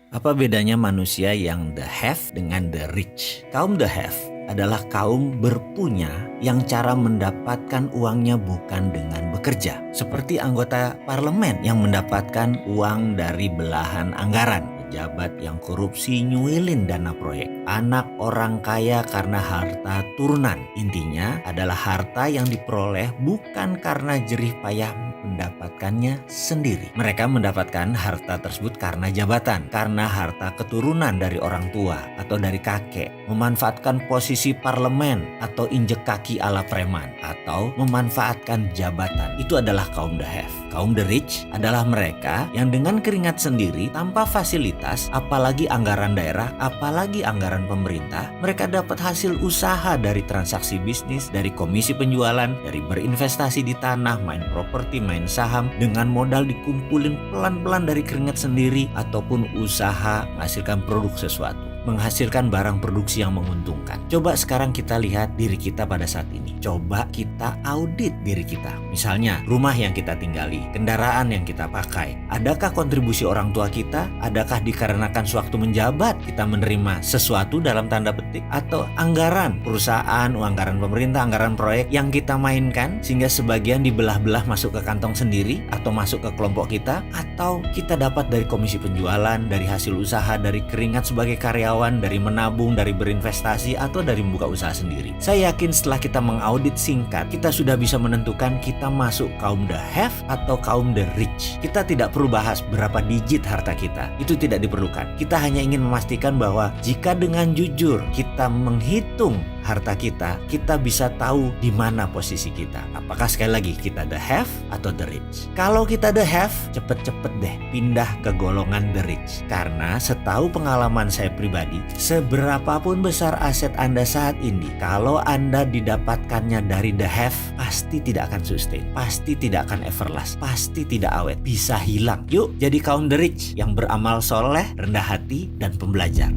Apa bedanya manusia yang the have dengan the rich? Kaum the have adalah kaum berpunya yang cara mendapatkan uangnya bukan dengan bekerja. Seperti anggota parlemen yang mendapatkan uang dari belahan anggaran. Pejabat yang korupsi nyuilin dana proyek. Anak orang kaya karena harta turunan. Intinya adalah harta yang diperoleh bukan karena jerih payah mendapatkannya sendiri. Mereka mendapatkan harta tersebut karena jabatan, karena harta keturunan dari orang tua atau dari kakek, memanfaatkan posisi parlemen atau injek kaki ala preman, atau memanfaatkan jabatan. Itu adalah kaum the have. Kaum the rich adalah mereka yang dengan keringat sendiri tanpa fasilitas, apalagi anggaran daerah, apalagi anggaran pemerintah, mereka dapat hasil usaha dari transaksi bisnis, dari komisi penjualan, dari berinvestasi di tanah, main properti, main saham, dengan modal dikumpulin pelan-pelan dari keringat sendiri, ataupun usaha menghasilkan produk sesuatu, menghasilkan barang produksi yang menguntungkan. Coba sekarang kita lihat diri kita pada saat ini. Coba kita audit diri kita. Misalnya, rumah yang kita tinggali, kendaraan yang kita pakai. Adakah kontribusi orang tua kita? Adakah dikarenakan sewaktu menjabat kita menerima sesuatu dalam tanda petik? Atau anggaran perusahaan, anggaran pemerintah, anggaran proyek yang kita mainkan sehingga sebagian dibelah-belah masuk ke kantong sendiri atau masuk ke kelompok kita? Atau kita dapat dari komisi penjualan, dari hasil usaha, dari keringat sebagai karyawan, dari menabung, dari berinvestasi, atau dari membuka usaha sendiri. Saya yakin setelah kita mengaudit singkat, kita sudah bisa menentukan kita masuk kaum the have atau kaum the rich. Kita tidak perlu bahas berapa digit harta kita, itu tidak diperlukan. Kita hanya ingin memastikan bahwa jika dengan jujur kita menghitung harta kita bisa tahu di mana posisi kita. Apakah sekali lagi kita the have atau the rich? Kalau kita the have, cepet-cepet deh pindah ke golongan the rich. Karena setahu pengalaman saya pribadi, seberapapun besar aset Anda saat ini, kalau Anda didapatkannya dari the have, pasti tidak akan sustain, pasti tidak akan everlast, pasti tidak awet, bisa hilang. Yuk jadi kaum the rich yang beramal soleh, rendah hati, dan pembelajar.